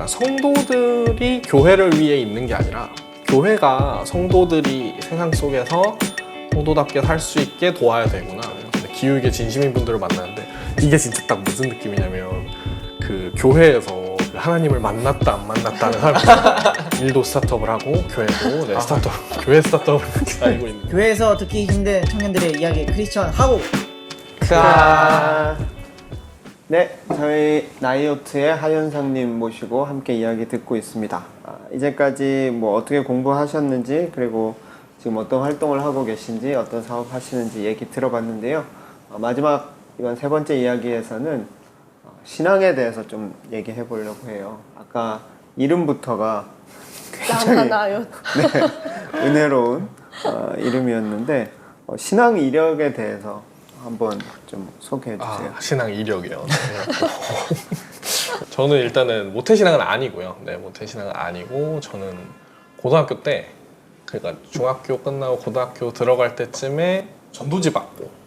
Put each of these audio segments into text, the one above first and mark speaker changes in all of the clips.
Speaker 1: 성도들이 교회를 위해 있는 게 아니라 교회가 성도들이 세상 속에서 성도답게 살 수 있게 도와야 되구나. 기후위기에 진심인 분들을 만나는데 이게 진짜 딱 무슨 느낌이냐면 그 교회에서 하나님을 만났다 안 만났다는 사람이 일도 스타트업을 하고 교회도 교회 스타트업을 알고 있는
Speaker 2: 교회에서 듣기 힘든 청년들의 이야기 크리스천 하고
Speaker 3: 네, 저희 나이오트의 하현상님 모시고 함께 이야기 듣고 있습니다. 이제까지 뭐 어떻게 공부하셨는지 그리고 지금 어떤 활동을 하고 계신지 어떤 사업 하시는지 얘기 들어봤는데요. 마지막 이번 세 번째 이야기에서는 신앙에 대해서 좀 얘기해 보려고 해요. 아까 이름부터가 굉장히 은혜로운 이름이었는데 신앙 이력에 대해서 한번 좀 소개해 주세요.
Speaker 1: 신앙 이력이요. 저는 일단은 모태신앙은 아니고요. 네, 모태신앙은 아니고 저는 고등학교 때 그러니까 중학교 끝나고 고등학교 들어갈 때쯤에 전도지 받고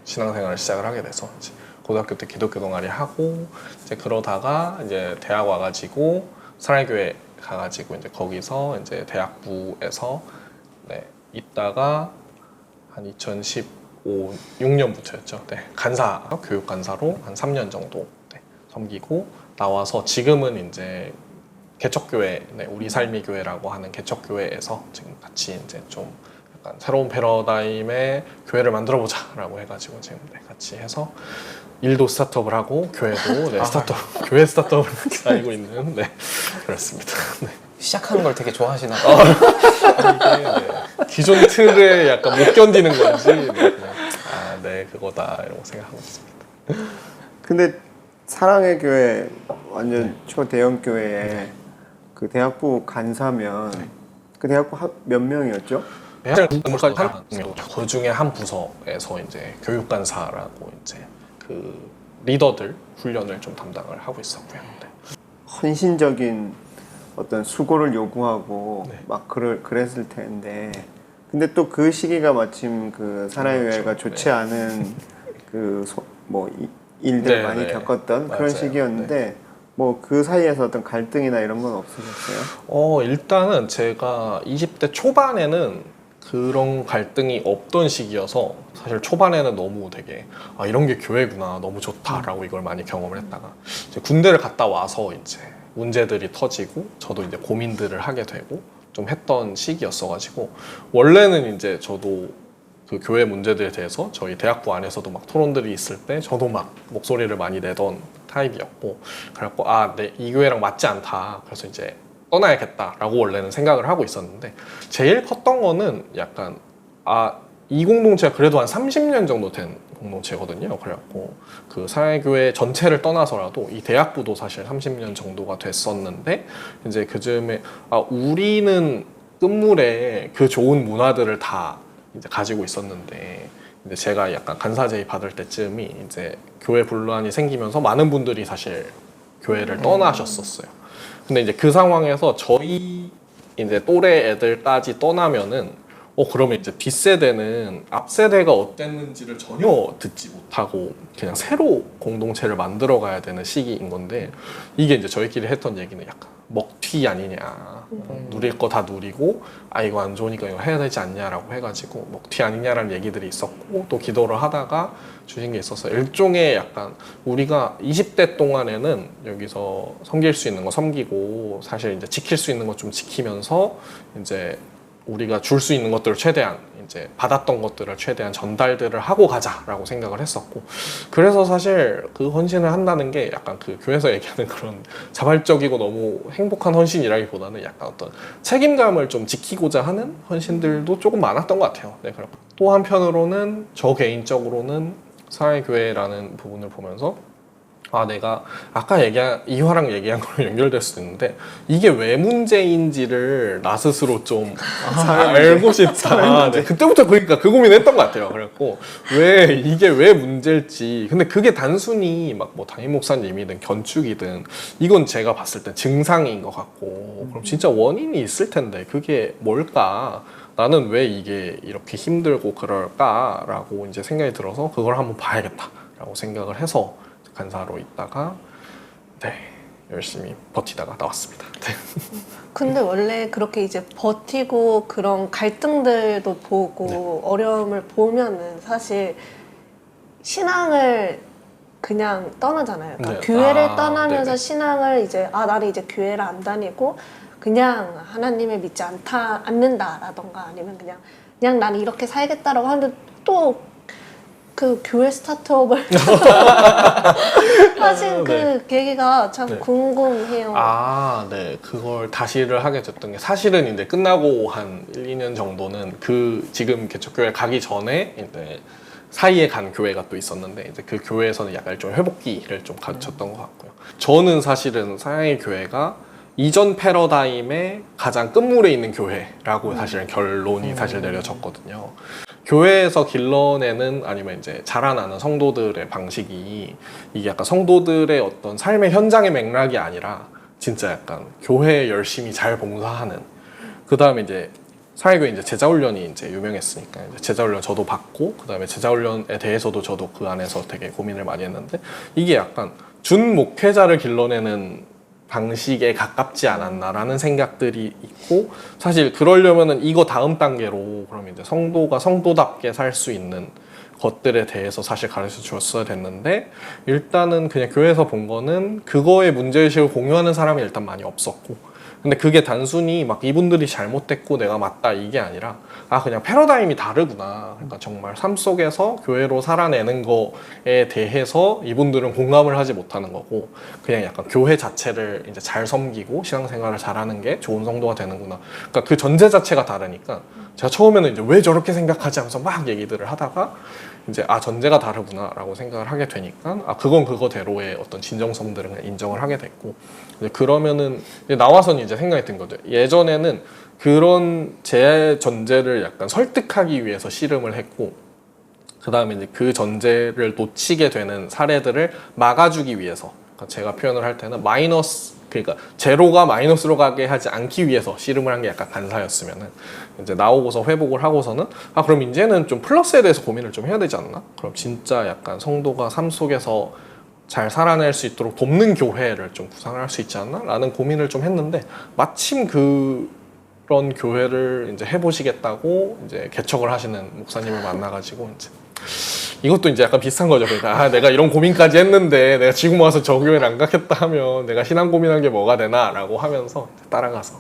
Speaker 1: 신앙생활을 시작을 하게 돼서 이제 고등학교 때 기독교 동아리 하고 이제 그러다가 이제 대학 와가지고 사랑교회 가가지고 이제 거기서 이제 대학부에서 있다가 한 2015-16년부터였죠. 간사 교육 간사로 한 3년 정도 섬기고 나와서 지금은 이제 개척교회 우리 삶의 교회라고 하는 개척교회에서 지금 같이 이제 좀 약간 새로운 패러다임의 교회를 만들어보자라고 해가지고 지금 같이 해서 일도 스타트업을 하고 교회도 교회 스타트업을 알고 있는 그렇습니다.
Speaker 4: 시작하는 걸 되게 좋아하시나
Speaker 1: 봐요. 이게 기존 틀에 약간 못 견디는 건지 그거다 이러고 생각하고 있습니다.
Speaker 3: 근데 사랑의 교회 완전 초대형 교회에 그 대학부 간사면 그 대학부 몇 명이었죠?
Speaker 1: 그 중에 한 부서에서 이제 교육간사라고 이제 그 리더들 훈련을 좀 담당을 하고 있었고요.
Speaker 3: 헌신적인 어떤 수고를 요구하고 막 그랬을 텐데 근데 또 그 시기가 마침 그 사랑의 교회가 좋지 않은 그 일들 많이 겪었던 그런 시기였는데 뭐 그 사이에서 어떤 갈등이나 이런 건 없으셨어요?
Speaker 1: 일단은 제가 20대 초반에는 그런 갈등이 없던 시기여서 사실 초반에는 너무 되게 이런 게 교회구나 너무 좋다라고 이걸 많이 경험을 했다가 이제 군대를 갔다 와서 이제 문제들이 터지고 저도 이제 고민들을 하게 되고 좀 했던 시기였어가지고 원래는 이제 저도 그 교회 문제들에 대해서 저희 대학부 안에서도 막 토론들이 있을 때 저도 막 목소리를 많이 내던 타입이었고 그래갖고 이 교회랑 맞지 않다 그래서 이제 떠나야겠다라고 원래는 생각을 하고 있었는데 제일 컸던 거는 약간 이 공동체가 그래도 한 30년 정도 된 공동체거든요. 그래갖고 그 사회교회 전체를 떠나서라도 이 대학부도 사실 30년 정도가 됐었는데 이제 그즈음에 우리는 끝물에 그 좋은 문화들을 다 이제 가지고 있었는데 이제 제가 약간 간사제의 받을 때쯤이 이제 교회 분란이 생기면서 많은 분들이 사실 교회를 떠나셨었어요. 근데 이제 그 상황에서 저희 이제 또래 애들까지 떠나면은 그러면 이제 뒷세대는 앞세대가 어땠는지를 전혀 듣지 못하고 그냥 새로 공동체를 만들어 가야 되는 시기인 건데 이게 이제 저희끼리 했던 얘기는 약간 먹튀 아니냐 누릴 거 다 누리고 이거 안 좋으니까 이거 해야 되지 않냐라고 해가지고 먹튀 아니냐라는 얘기들이 있었고 또 기도를 하다가 주신 게 있었어요. 일종의 약간 우리가 20대 동안에는 여기서 섬길 수 있는 거 섬기고 사실 이제 지킬 수 있는 거 좀 지키면서 이제 우리가 줄 수 있는 것들을 최대한 이제 받았던 것들을 최대한 전달들을 하고 가자라고 생각을 했었고 그래서 사실 그 헌신을 한다는 게 약간 그 교회에서 얘기하는 그런 자발적이고 너무 행복한 헌신이라기보다는 약간 어떤 책임감을 좀 지키고자 하는 헌신들도 조금 많았던 것 같아요. 그리고 또 한편으로는 저 개인적으로는 사회교회라는 부분을 보면서 내가 아까 이화랑 얘기한 거랑 연결될 수도 있는데 이게 왜 문제인지를 나 스스로 좀 알고 싶다. 그때부터 그러니까 그 고민했던 것 같아요. 그래갖고 이게 왜 문제일지. 근데 그게 단순히 막 뭐 담임 목사님이든 건축이든 이건 제가 봤을 때 증상인 것 같고 그럼 진짜 원인이 있을 텐데 그게 뭘까? 나는 왜 이게 이렇게 힘들고 그럴까라고 이제 생각이 들어서 그걸 한번 봐야겠다라고 생각을 해서 간사로 있다가 열심히 버티다가 나왔습니다. 네.
Speaker 5: 근데 원래 그렇게 이제 버티고 그런 갈등들도 보고
Speaker 1: 네.
Speaker 5: 어려움을 보면은 사실 신앙을 그냥 떠나잖아요. 그러니까
Speaker 1: 네.
Speaker 5: 교회를 떠나면서
Speaker 1: 네네.
Speaker 5: 신앙을 이제 나는 이제 교회를 안 다니고 그냥 하나님을 믿지 않는다라던가 아니면 그냥 나는 이렇게 살겠다라고 하는데 또 그 교회 스타트업을 하신 그
Speaker 1: 네.
Speaker 5: 계기가 참
Speaker 1: 네.
Speaker 5: 궁금해요.
Speaker 1: 네. 그걸 다시를 하게 됐던 게 사실은 이제 끝나고 한 1, 2년 정도는 그 지금 개척교회 가기 전에 이제 사이에 간 교회가 또 있었는데 이제 그 교회에서는 약간 좀 회복기를 좀 가르쳤던 것 같고요. 저는 사실은 사양의 교회가 이전 패러다임의 가장 끝물에 있는 교회라고 사실은 결론이 사실 내려졌거든요. 교회에서 길러내는 아니면 이제 자라나는 성도들의 방식이 이게 약간 성도들의 어떤 삶의 현장의 맥락이 아니라 진짜 약간 교회에 열심히 잘 봉사하는 그 다음에 이제 사회교회 이제 제자훈련이 이제 유명했으니까 이제 제자훈련 저도 받고 그 다음에 제자훈련에 대해서도 저도 그 안에서 되게 고민을 많이 했는데 이게 약간 준 목회자를 길러내는 방식에 가깝지 않았나라는 생각들이 있고 사실 그러려면은 이거 다음 단계로 그럼 이제 성도가 성도답게 살 수 있는 것들에 대해서 사실 가르쳐 주었어야 됐는데 일단은 그냥 교회에서 본 거는 그거의 문제의식을 공유하는 사람이 일단 많이 없었고 근데 그게 단순히 막 이분들이 잘못됐고 내가 맞다 이게 아니라 그냥 패러다임이 다르구나. 그러니까 정말 삶 속에서 교회로 살아내는 거에 대해서 이분들은 공감을 하지 못하는 거고 그냥 약간 교회 자체를 이제 잘 섬기고 신앙생활을 잘하는 게 좋은 성도가 되는구나. 그러니까 그 전제 자체가 다르니까 제가 처음에는 이제 왜 저렇게 생각하지 하면서 막 얘기들을 하다가 이제 전제가 다르구나라고 생각을 하게 되니까 그건 그거대로의 어떤 진정성들은 그냥 인정을 하게 됐고 이제 그러면은 이제 나와서는 이제 생각이 든 거죠. 예전에는 그런 제 전제를 약간 설득하기 위해서 씨름을 했고 그 다음에 이제 그 전제를 놓치게 되는 사례들을 막아주기 위해서 그러니까 제가 표현을 할 때는 그러니까 제로가 마이너스로 가게 하지 않기 위해서 씨름을 한 게 약간 간사였으면은 이제 나오고서 회복을 하고서는 그럼 이제는 좀 플러스에 대해서 고민을 좀 해야 되지 않나? 그럼 진짜 약간 성도가 삶 속에서 잘 살아낼 수 있도록 돕는 교회를 좀 구상을 할 수 있지 않나? 라는 고민을 좀 했는데 마침 그런 교회를 이제 해보시겠다고 이제 개척을 하시는 목사님을 만나가지고 이제 이것도 이제 약간 비슷한 거죠. 그러니까 내가 이런 고민까지 했는데 내가 지금 와서 저 교회를 안 가겠다 하면 내가 신앙 고민한 게 뭐가 되나라고 하면서 따라가서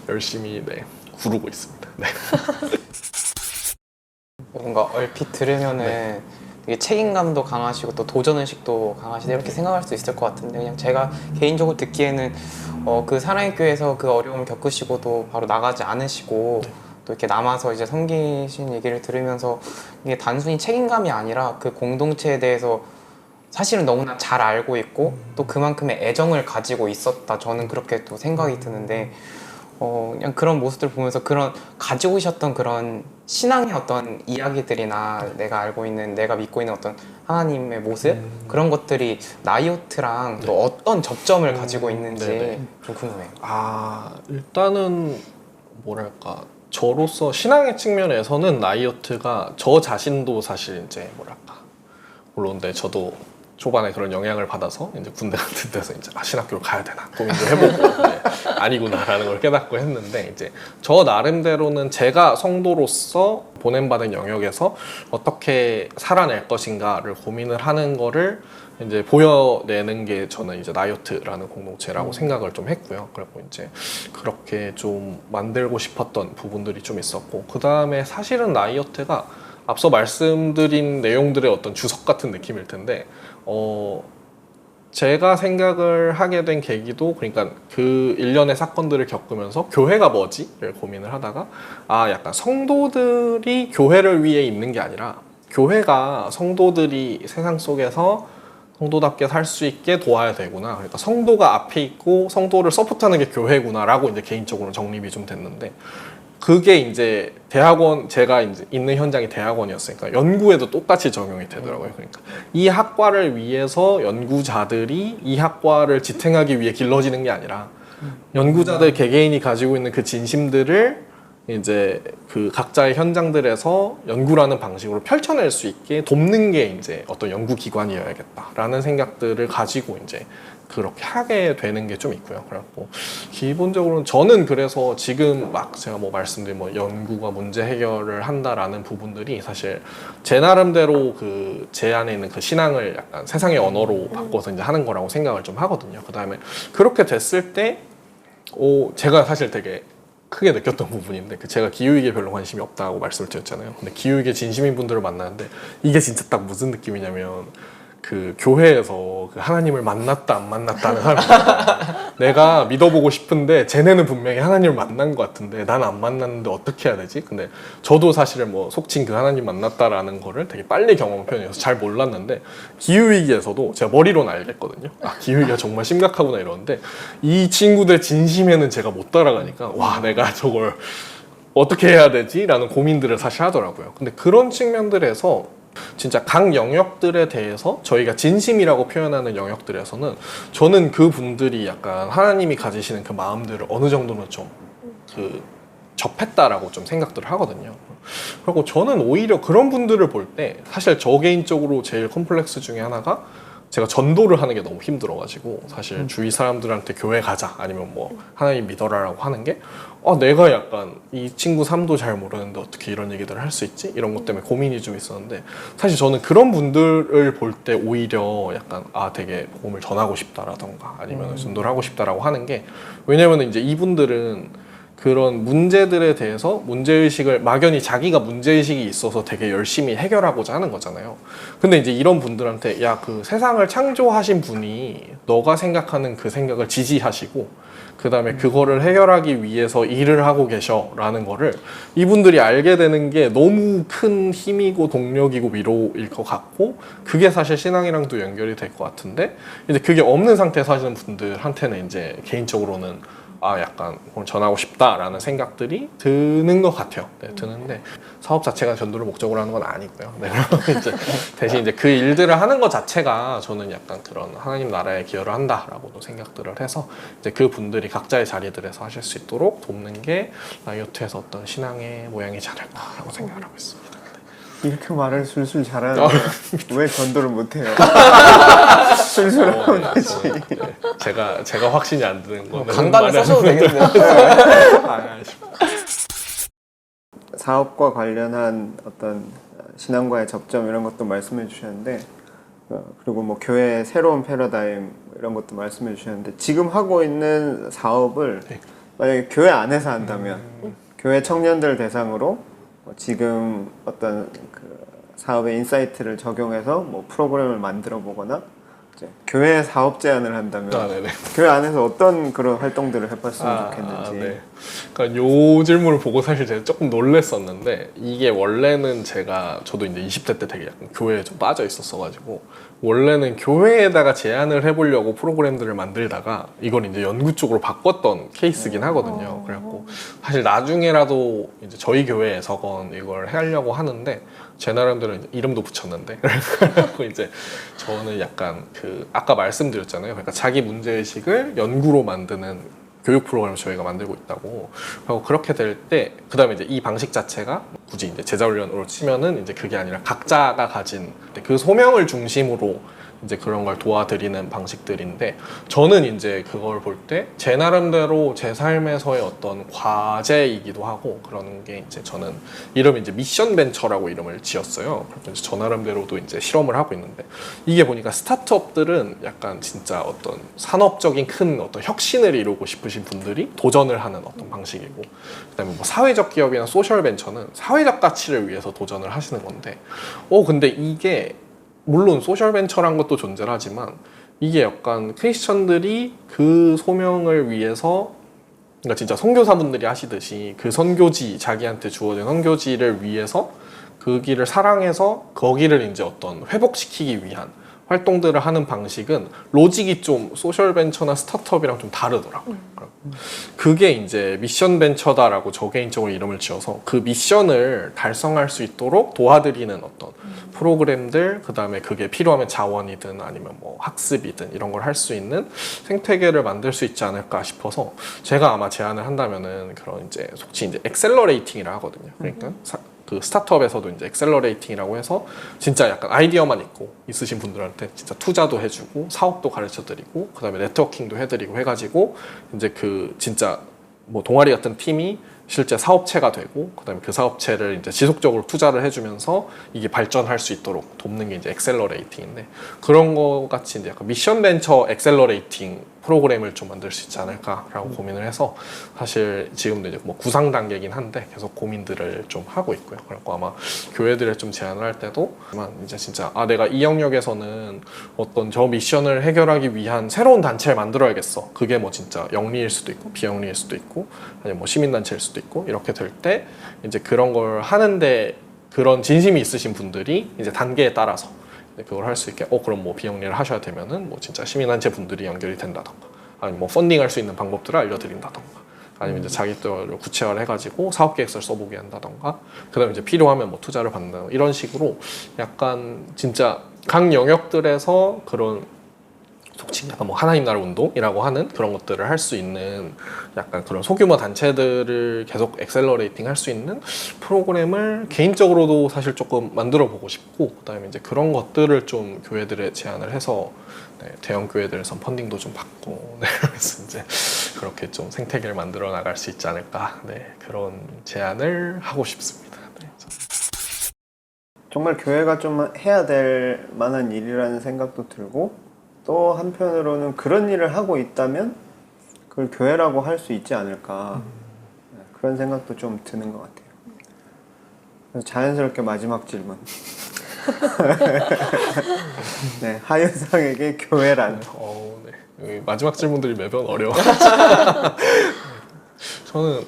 Speaker 1: 열심히 구르고 있습니다. 네.
Speaker 4: 뭔가 얼핏 들으면은 되게 책임감도 강하시고 또 도전의식도 강하시다 이렇게 생각할 수 있을 것 같은데 그냥 제가 개인적으로 듣기에는 그 사랑의 교회에서 그 어려움을 겪으시고도 바로 나가지 않으시고 또 이렇게 남아서 이제 섬기신 얘기를 들으면서 이게 단순히 책임감이 아니라 그 공동체에 대해서 사실은 너무나 잘 알고 있고 또 그만큼의 애정을 가지고 있었다 저는 그렇게 또 생각이 드는데 그냥 그런 모습들 보면서 그런 가지고 오셨던 그런 신앙의 어떤 이야기들이나 내가 알고 있는 내가 믿고 있는 어떤 하나님의 모습 그런 것들이 나이오트랑 또 어떤 접점을 가지고 있는지
Speaker 1: 네네.
Speaker 4: 좀 궁금해요.
Speaker 1: 일단은 뭐랄까 저로서 신앙의 측면에서는 나이오트가 저 자신도 사실 이제 뭐랄까 물론 저도 초반에 그런 영향을 받아서 이제 군대 같은 데서 이제 신학교를 가야 되나 고민도 해보고 아니구나라는 걸 깨닫고 했는데 이제 저 나름대로는 제가 성도로서 보냄받은 영역에서 어떻게 살아낼 것인가를 고민을 하는 거를 이제 보여내는 게 저는 이제 나이오트라는 공동체라고 생각을 좀 했고요. 그리고 이제 그렇게 좀 만들고 싶었던 부분들이 좀 있었고 그 다음에 사실은 나이오트가 앞서 말씀드린 내용들의 어떤 주석 같은 느낌일 텐데 제가 생각을 하게 된 계기도 그러니까 그 일련의 사건들을 겪으면서 교회가 뭐지?를 고민을 하다가 약간 성도들이 교회를 위해 있는 게 아니라 교회가 성도들이 세상 속에서 성도답게 살 수 있게 도와야 되구나. 그러니까 성도가 앞에 있고 성도를 서포트하는 게 교회구나라고 이제 개인적으로 정립이 좀 됐는데 그게 이제 대학원 제가 이제 있는 현장이 대학원이었으니까 연구에도 똑같이 적용이 되더라고요. 그러니까 이 학과를 위해서 연구자들이 이 학과를 지탱하기 위해 길러지는 게 아니라 연구자들 개개인이 가지고 있는 그 진심들을 이제 그 각자의 현장들에서 연구라는 방식으로 펼쳐낼 수 있게 돕는 게 이제 어떤 연구기관이어야겠다라는 생각들을 가지고 이제 그렇게 하게 되는 게 좀 있고요. 그래갖고 기본적으로는 저는 그래서 지금 막 제가 뭐 말씀드린 뭐 연구가 문제 해결을 한다라는 부분들이 사실 제 나름대로 그 제 안에 있는 그 신앙을 약간 세상의 언어로 바꿔서 이제 하는 거라고 생각을 좀 하거든요. 그 다음에 그렇게 됐을 때 제가 사실 되게 크게 느꼈던 부분인데 제가 기후위기에 별로 관심이 없다고 말씀을 드렸잖아요. 근데 기후위기에 진심인 분들을 만나는데 이게 진짜 딱 무슨 느낌이냐면 그 교회에서 그 하나님을 만났다 안 만났다는 사람 내가 믿어보고 싶은데 쟤네는 분명히 하나님을 만난 것 같은데 난 안 만났는데 어떻게 해야 되지? 근데 저도 사실은 뭐 속칭 그 하나님 만났다라는 거를 되게 빨리 경험 편이어서 잘 몰랐는데 기후위기에서도 제가 머리로는 알겠거든요. 아 기후위기가 정말 심각하구나 이러는데 이 친구들 진심에는 제가 못 따라가니까 와 내가 저걸 어떻게 해야 되지? 라는 고민들을 사실 하더라고요. 근데 그런 측면들에서 진짜 각 영역들에 대해서 저희가 진심이라고 표현하는 영역들에서는 저는 그 분들이 약간 하나님이 가지시는 그 마음들을 어느 정도는 좀 그 접했다라고 좀 생각들을 하거든요. 그리고 저는 오히려 그런 분들을 볼 때 사실 저 개인적으로 제일 컴플렉스 중에 하나가 제가 전도를 하는 게 너무 힘들어가지고 사실 주위 사람들한테 교회 가자 아니면 뭐 하나님 믿어라라고 하는 게 내가 약간 이 친구 삶도 잘 모르는데 어떻게 이런 얘기들을 할 수 있지? 이런 것 때문에 고민이 좀 있었는데 사실 저는 그런 분들을 볼 때 오히려 약간 되게 복음을 전하고 싶다라던가 아니면 전도를 하고 싶다라고 하는 게 왜냐면 이제 이분들은 그런 문제들에 대해서 문제의식을 막연히 자기가 문제의식이 있어서 되게 열심히 해결하고자 하는 거잖아요. 근데 이제 이런 분들한테 야, 그 세상을 창조하신 분이 너가 생각하는 그 생각을 지지하시고 그 다음에 그거를 해결하기 위해서 일을 하고 계셔 라는 거를 이분들이 알게 되는 게 너무 큰 힘이고 동력이고 위로일 것 같고 그게 사실 신앙이랑도 연결이 될 것 같은데 이제 그게 없는 상태에서 하시는 분들한테는 이제 개인적으로는 약간 그걸 전하고 싶다라는 생각들이 드는 것 같아요. 네, 드는데 사업 자체가 전도를 목적으로 하는 건 아니고요. 네, 이제 대신 이제 그 일들을 하는 것 자체가 저는 약간 그런 하나님 나라에 기여를 한다라고도 생각들을 해서 이제 그 분들이 각자의 자리들에서 하실 수 있도록 돕는 게 라이오트에서 어떤 신앙의 모양이지 않을까라고 생각을 하고 있습니다.
Speaker 3: 이렇게 말을 술술 잘하는데 왜 전도를 못해요? 술술 하면 되지.
Speaker 1: 제가 확신이 안 드는 거는
Speaker 4: 강단을 써셔도 되겠네요.
Speaker 3: 사업과 관련한 어떤 신앙과의 접점 이런 것도 말씀해 주셨는데 그리고 뭐 교회의 새로운 패러다임 이런 것도 말씀해 주셨는데 지금 하고 있는 사업을 만약에 교회 안에서 한다면 교회 청년들 대상으로 지금 어떤 그 사업의 인사이트를 적용해서 뭐 프로그램을 만들어 보거나 이제 교회 사업 제안을 한다면 교회 안에서 어떤 그런 활동들을 해봤으면 좋겠는지.
Speaker 1: 네. 그러니까 요 질문을 보고 사실 제가 조금 놀랬었는데 이게 원래는 저도 이제 20대 때 되게 약간 교회에 좀 빠져 있었어가지고 원래는 교회에다가 제안을 해보려고 프로그램들을 만들다가 이걸 이제 연구 쪽으로 바꿨던 케이스긴 하거든요. 그래갖고 사실 나중에라도 이제 저희 교회에서건 이걸 하려고 하는데 제 나름대로 이름도 붙였는데 그래갖고 이제 저는 약간 그 아까 말씀드렸잖아요. 그러니까 자기 문제의식을 연구로 만드는 교육 프로그램을 저희가 만들고 있다고. 하고 그렇게 될 때, 그 다음에 이제 이 방식 자체가 굳이 이제 제자훈련으로 치면은 이제 그게 아니라 각자가 가진 그 소명을 중심으로 이제 그런 걸 도와드리는 방식들인데 저는 이제 그걸 볼 때 제 나름대로 제 삶에서의 어떤 과제이기도 하고 그런 게 이제 저는 이름이 이제 미션 벤처라고 이름을 지었어요. 그래서 이제 저 나름대로도 이제 실험을 하고 있는데 이게 보니까 스타트업들은 약간 진짜 어떤 산업적인 큰 어떤 혁신을 이루고 싶으신 분들이 도전을 하는 어떤 방식이고 그다음에 뭐 사회적 기업이나 소셜 벤처는 사회적 가치를 위해서 도전을 하시는 건데 근데 이게 물론 소셜벤처란 것도 존재를 하지만 이게 약간 크리스천들이 그 소명을 위해서 그러니까 진짜 선교사분들이 하시듯이 그 선교지 자기한테 주어진 선교지를 위해서 그 길을 사랑해서 거기를 이제 어떤 회복시키기 위한 활동들을 하는 방식은 로직이 좀 소셜벤처나 스타트업이랑 좀 다르더라고요. 그게 이제 미션 벤처다라고 저 개인적으로 이름을 지어서 그 미션을 달성할 수 있도록 도와드리는 어떤 프로그램들, 그 다음에 그게 필요하면 자원이든 아니면 뭐 학습이든 이런 걸 할 수 있는 생태계를 만들 수 있지 않을까 싶어서 제가 아마 제안을 한다면은 그런 이제 속칭 이제 엑셀러레이팅이라 하거든요. 그러니까 그 스타트업에서도 이제 엑셀러레이팅이라고 해서 진짜 약간 아이디어만 있으신 분들한테 진짜 투자도 해주고 사업도 가르쳐드리고 그다음에 네트워킹도 해드리고 해가지고 이제 그 진짜 뭐 동아리 같은 팀이 실제 사업체가 되고 그다음에 그 사업체를 이제 지속적으로 투자를 해주면서 이게 발전할 수 있도록 돕는 게 이제 엑셀러레이팅인데 그런 거 같이 이제 약간 미션 벤처 엑셀러레이팅 프로그램을 좀 만들 수 있지 않을까라고 고민을 해서 사실 지금도 이제 뭐 구상 단계긴 한데 계속 고민들을 좀 하고 있고요. 그래서 아마 교회들에 좀 제안을 할 때도 이제 진짜 내가 이 영역에서는 어떤 저 미션을 해결하기 위한 새로운 단체를 만들어야겠어. 그게 뭐 진짜 영리일 수도 있고 비영리일 수도 있고 아니면 뭐 시민단체일 수도 있고 이렇게 될 때 이제 그런 걸 하는데 그런 진심이 있으신 분들이 이제 단계에 따라서 그걸 할 수 있게 그럼 뭐 비영리를 하셔야 되면은 뭐 진짜 시민단체 분들이 연결이 된다던가 아니면 뭐 펀딩할 수 있는 방법들을 알려드린다던가 아니면 이제 자기들을 구체화를 해가지고 사업 계획서를 써보게 한다던가 그다음에 이제 필요하면 뭐 투자를 받는 이런 식으로 약간 진짜 각 영역들에서 그런 속칭 약간 뭐 하나님 나라 운동이라고 하는 그런 것들을 할 수 있는 약간 그런 소규모 단체들을 계속 엑셀러레이팅 할 수 있는 프로그램을 개인적으로도 사실 조금 만들어 보고 싶고 그다음에 이제 그런 것들을 좀 교회들에 제안을 해서 대형 교회들에서 펀딩도 좀 받고 그래서 이제 그렇게 좀 생태계를 만들어 나갈 수 있지 않을까 그런 제안을 하고 싶습니다.
Speaker 3: 정말 교회가 좀 해야 될 만한 일이라는 생각도 들고 또 한편으로는 그런 일을 하고 있다면 그걸 교회라고 할 수 있지 않을까 그런 생각도 좀 드는 것 같아요. 그래서 자연스럽게 마지막 질문. 네, 하윤상에게 교회란?
Speaker 1: 여기 마지막 질문들이 매번 어려워. 저는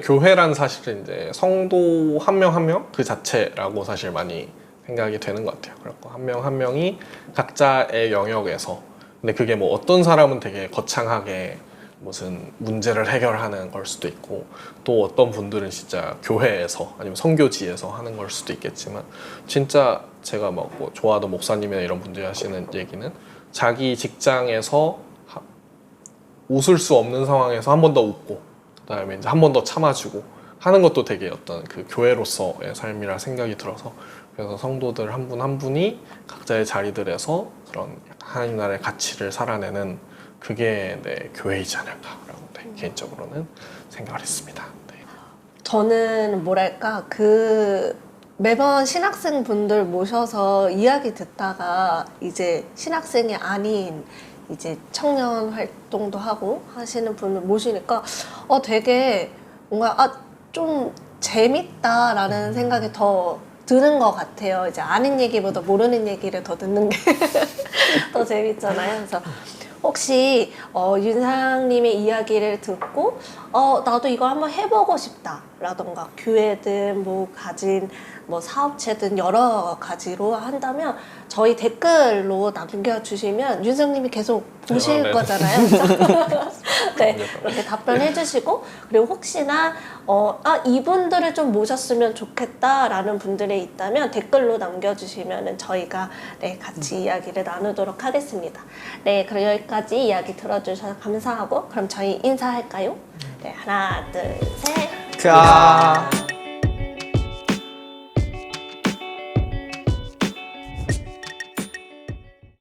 Speaker 1: 교회란 사실은 이제 성도 한 명 한 명 그 자체라고 사실 많이 생각이 되는 것 같아요. 그래서 한 명 한 명이 각자의 영역에서 근데 그게 뭐 어떤 사람은 되게 거창하게 무슨 문제를 해결하는 걸 수도 있고 또 어떤 분들은 진짜 교회에서 아니면 선교지에서 하는 걸 수도 있겠지만 진짜 제가 막 뭐 좋아하던 목사님이나 이런 분들이 하시는 얘기는 자기 직장에서 웃을 수 없는 상황에서 한 번 더 웃고 그다음에 이제 한 번 더 참아주고 하는 것도 되게 어떤 그 교회로서의 삶이라 생각이 들어서 그래서 성도들 한 분 한 분이 각자의 자리들에서 그런 하나님 나라의 가치를 살아내는 그게 교회이지 않을까라고 개인적으로는 생각을 했습니다.
Speaker 5: 저는 뭐랄까 매번 신학생 분들 모셔서 이야기 듣다가 이제 신학생이 아닌 이제 청년 활동도 하고 하시는 분을 모시니까 되게 뭔가 좀 재밌다라는 생각이 더 드는 것 같아요. 이제 아는 얘기보다 모르는 얘기를 더 듣는 게 더 재밌잖아요. 그래서 혹시 윤상님의 이야기를 듣고 나도 이거 한번 해보고 싶다라던가 교회든 뭐 가진 뭐 사업체든 여러 가지로 한다면 저희 댓글로 남겨주시면 윤상님이 계속 보실 거잖아요. 네, 이렇게 답변해 주시고 그리고 혹시나 이분들을 좀 모셨으면 좋겠다라는 분들이 있다면 댓글로 남겨주시면 저희가 같이 이야기를 나누도록 하겠습니다. 네, 그럼 여기까지 이야기 들어주셔서 감사하고 그럼 저희 인사할까요? 네, 하나, 둘, 셋.
Speaker 4: 자.